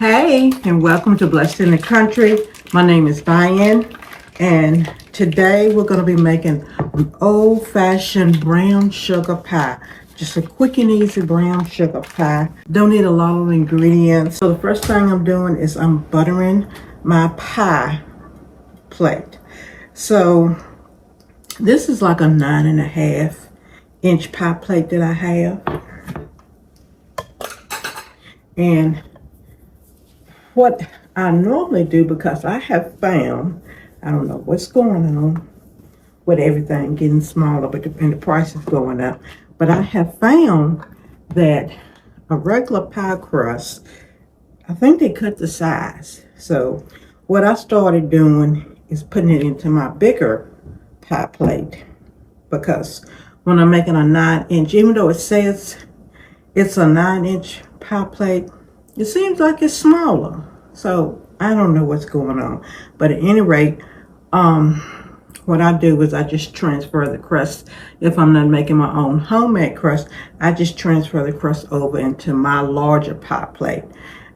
Hey, and welcome to Blessed in the Country. My name is Diane, and today we're going to be making an old-fashioned brown sugar pie. Just a quick and easy brown sugar pie. Don't need a lot of ingredients. So the first thing I'm doing is I'm buttering my pie plate. So this is like a 9.5-inch pie plate that I have. And what I normally do, because I have found, I don't know what's going on with everything getting smaller, and the price is going up, but I have found that a regular pie crust, I think they cut the size. So what I started doing is putting it into my bigger pie plate, because when I'm making a 9-inch, even though it says it's a 9-inch pie plate, it seems like it's smaller. So I don't know what's going on. But at any rate, what I do is I just transfer the crust. If I'm not making my own homemade crust, I just transfer the crust over into my larger pie plate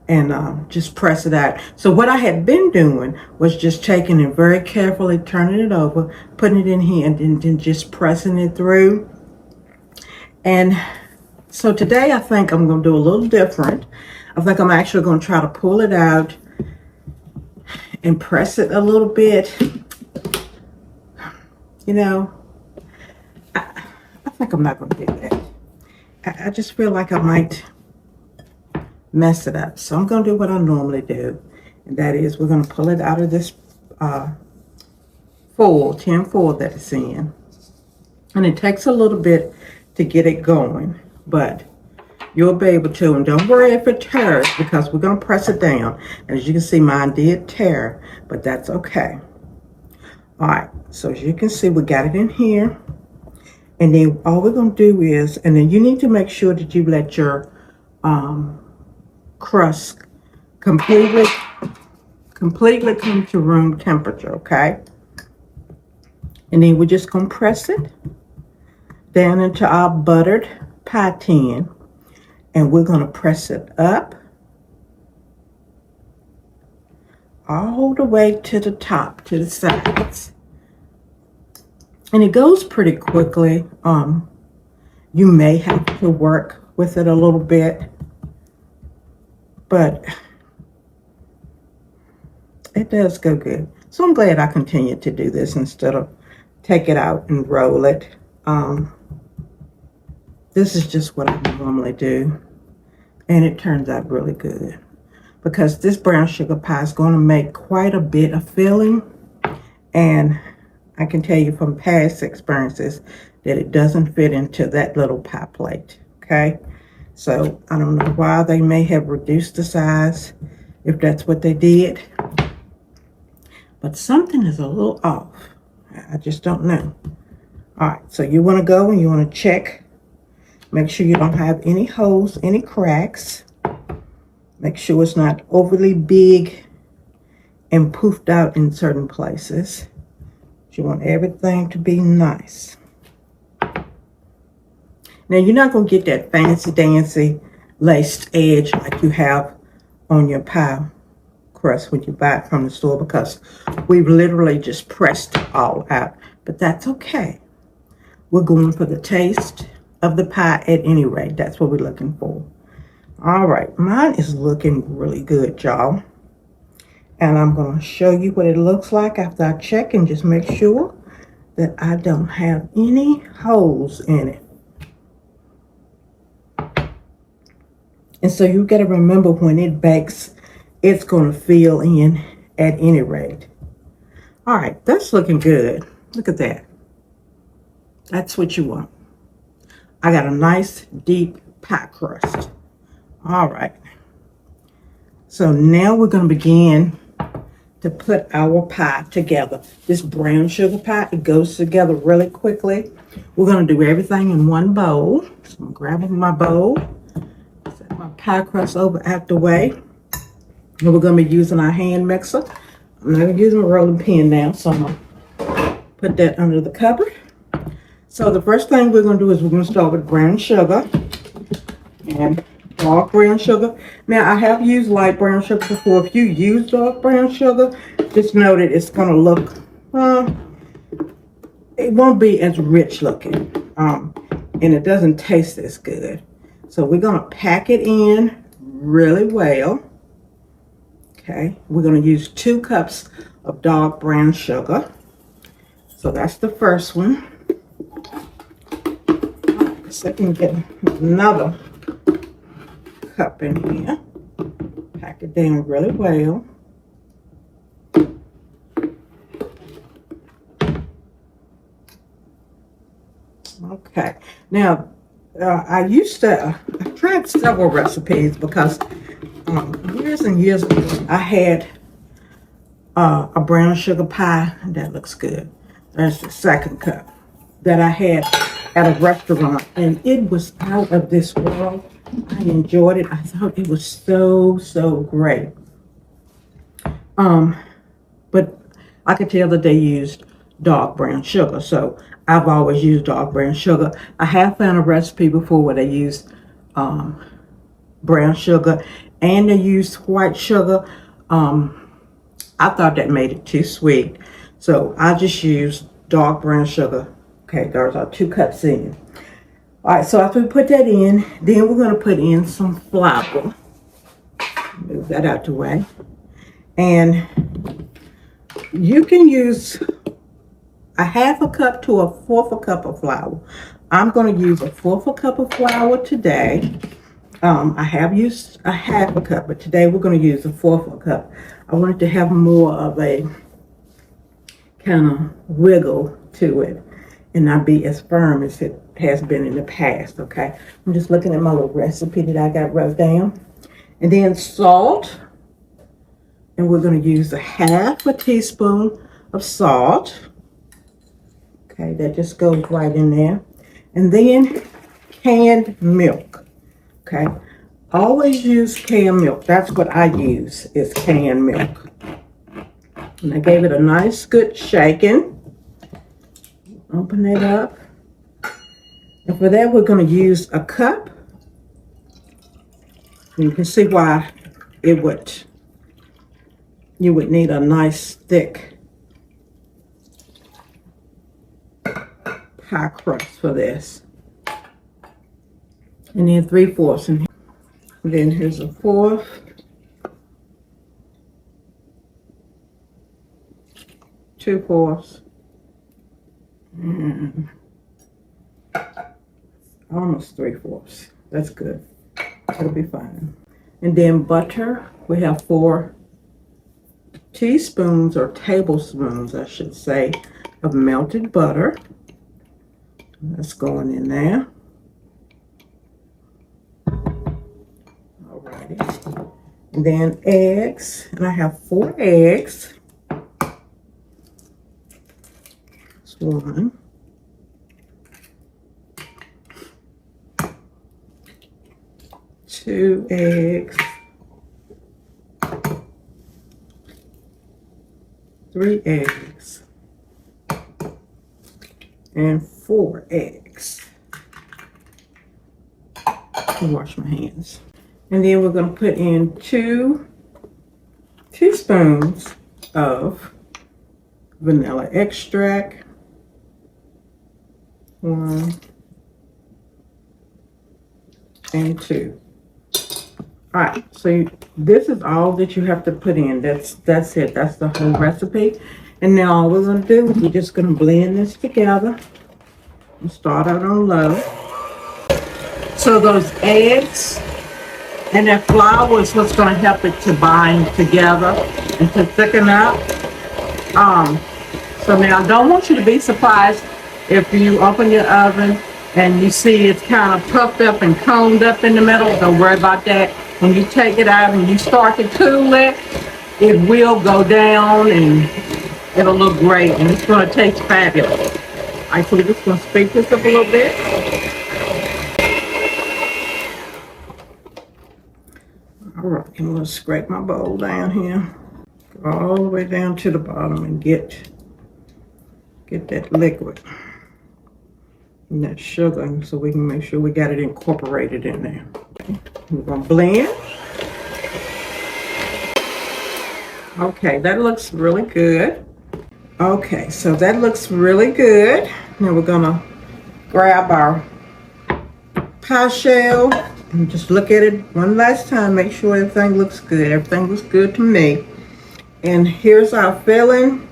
and just press it out. So what I had been doing was just taking it very carefully, turning it over, putting it in here, and then just pressing it through. And so today I think I'm going to do a little different. I think I'm actually going to try to pull it out and press it a little bit. You know, I think I'm not going to do that. I just feel like I might mess it up. So I'm going to do what I normally do. And that is we're going to pull it out of this tin foil that it's in. And it takes a little bit to get it going. But you'll be able to, and don't worry if it tears, because we're going to press it down. And as you can see, mine did tear, but that's okay. All right, so as you can see, we got it in here. And then all we're going to do is, and then you need to make sure that you let your crust completely come to room temperature, okay? And then we're just going to press it down into our buttered pie tin. And we're going to press it up all the way to the top, to the sides. And it goes pretty quickly. You may have to work with it a little bit, but it does go good. So I'm glad I continued to do this instead of take it out and roll it. This is just what I normally do. And it turns out really good. Because this brown sugar pie is going to make quite a bit of filling. And I can tell you from past experiences that it doesn't fit into that little pie plate. Okay? So I don't know why they may have reduced the size, if that's what they did. But something is a little off. I just don't know. All right, so you want to go and you want to check. Make sure you don't have any holes, any cracks. Make sure it's not overly big and poofed out in certain places. You want everything to be nice. Now, you're not going to get that fancy-dancy laced edge like you have on your pie crust when you buy it from the store, because we've literally just pressed it all out. But that's okay. We're going for the taste of the pie at any rate. That's what we're looking for. All right, mine is looking really good, y'all. And I'm going to show you what it looks like after I check and just make sure that I don't have any holes in it. And so you got to remember, when it bakes, it's going to fill in at any rate. All right, that's looking good. Look at that. That's what you want. I got a nice deep pie crust. All right. So now we're going to begin to put our pie together. This brown sugar pie, it goes together really quickly. We're going to do everything in one bowl. So I'm grabbing my bowl, set my pie crust over out the way. And we're going to be using our hand mixer. I'm not going to use my rolling pin now, so I'm going to put that under the cupboard. So the first thing we're going to do is we're going to start with brown sugar. And dark brown sugar. Now, I have used light brown sugar before. If you use dark brown sugar, just know that it's going to look, it won't be as rich looking. And it doesn't taste as good. So we're going to pack it in really well. Okay, we're going to use 2 cups of dark brown sugar. So that's the first one. So I can get another cup in here. Pack it down really well. Okay, now I tried several recipes because years and years ago I had a brown sugar pie. That looks good. That's the second cup that I had at a restaurant, and it was out of this world. I enjoyed it. I thought it was so great. But I could tell that they used dark brown sugar, so I've always used dark brown sugar. I have found a recipe before where they used brown sugar and they used white sugar. I thought that made it too sweet, so I just used dark brown sugar. Okay, there's our 2 cups in. All right, so after we put that in, then we're going to put in some flour. Move that out the way. And you can use a 1/2 cup to a 1/4 cup of flour. I'm going to use a 1/4 cup of flour today. I have used a 1/2 cup, but today we're going to use a 1/4 cup. I want it to have more of a kind of wiggle to it and not be as firm as it has been in the past. Okay, I'm just looking at my little recipe that I got wrote down. And then salt, and we're going to use a 1/2 teaspoon of salt. Okay, that just goes right in there. And then canned milk. Okay, always use canned milk. That's what I use, is canned milk. And I gave it a nice good shaking. Open it up. And for that, we're going to use a cup. And you can see why you would need a nice thick pie crust for this. And then 3/4 in here. And then here's a 1/4. 2/4. And almost 3/4. That's good. It'll be fine. And then butter. We have 4 teaspoons or tablespoons, I should say, of melted butter. That's going in there. Alrighty. And then eggs. And I have 4 eggs. That's 1. 2 eggs. 3 eggs. And 4 eggs. I'll wash my hands. And then we're going to put in 2 teaspoons of vanilla extract. 1 and 2. All right, so this is all that you have to put in. That's it. That's the whole recipe. And now all we're going to do is we're just going to blend this together and start out on low. So those eggs and that flour is what's going to help it to bind together and to thicken up. So now I don't want you to be surprised if you open your oven and you see it's kind of puffed up and coned up in the middle. Don't worry about that. When you take it out and you start to cool it, it will go down and it'll look great and it's going to taste fabulous. All right, so we're just going to speed this up a little bit. All right, I'm going to scrape my bowl down here. Go all the way down to the bottom and get that liquid. and that sugar, so we can make sure we got it incorporated in there. Okay. We're gonna blend. Okay, that looks really good. Okay, so that looks really good. Now we're gonna grab our pie shell and just look at it one last time. Make sure everything looks good. Everything looks good to me. And here's our filling.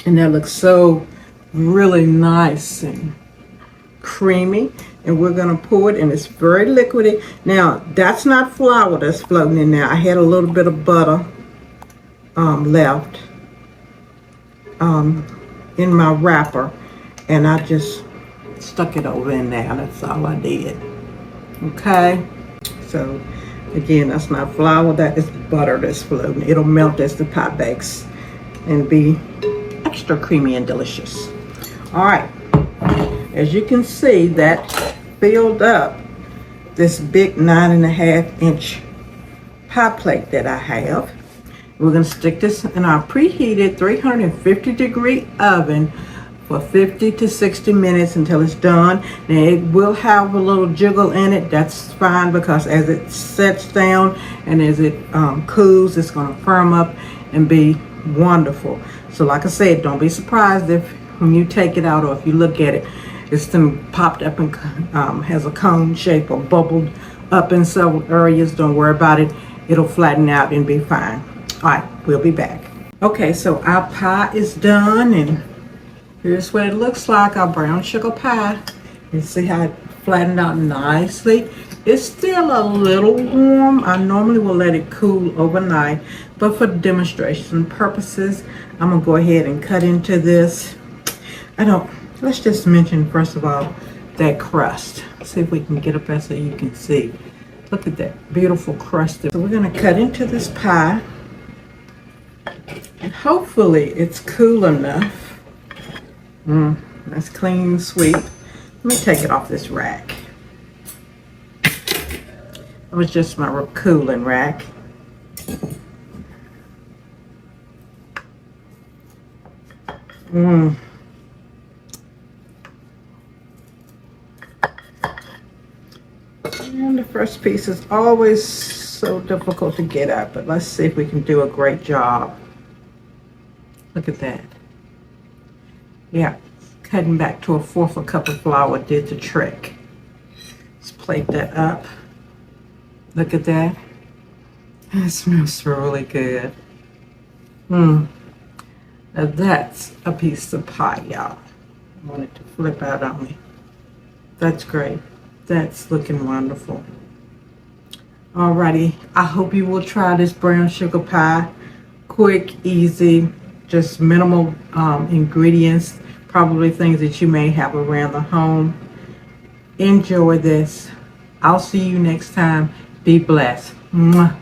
And that looks so really nice and creamy. And we're gonna pour it, and it's very liquidy. Now, that's not flour that's floating in there. I had a little bit of butter left in my wrapper, and I just stuck it over in there. That's all I did. Okay, so again, that's not flour, that is butter that's floating. It'll melt as the pie bakes and be extra creamy and delicious. All right, as you can see, that filled up this big 9.5-inch pie plate that I have. We're gonna stick this in our preheated 350-degree oven for 50 to 60 minutes until it's done. Now it will have a little jiggle in it. That's fine, because as it sets down and as it cools, it's gonna firm up and be wonderful. So like I said, don't be surprised if when you take it out, or if you look at it, it's then popped up and has a cone shape or bubbled up in several areas. Don't worry about it. It'll flatten out and be fine. All right, we'll be back. Okay, so our pie is done, and here's what it looks like, our brown sugar pie. You see how it flattened out nicely. It's still a little warm. I normally will let it cool overnight, but for demonstration purposes, I'm gonna go ahead and cut into this. Let's just mention first of all, that crust. See if we can get up there so you can see. Look at that beautiful crust. So we're gonna cut into this pie, and hopefully it's cool enough. That's clean and sweet. Let me take it off this rack. It was just my cooling rack. And the first piece is always so difficult to get at, but let's see if we can do a great job. Look at that. Yeah, cutting back to 1/4 cup of flour did the trick. Let's plate that up. Look at that. It smells really good. Now that's a piece of pie, y'all. I want it to flip out on me. That's great. That's looking wonderful. Alrighty, I hope you will try this brown sugar pie. Quick, easy, just minimal ingredients, probably things that you may have around the home. Enjoy this. I'll see you next time. Be blessed. Mwah.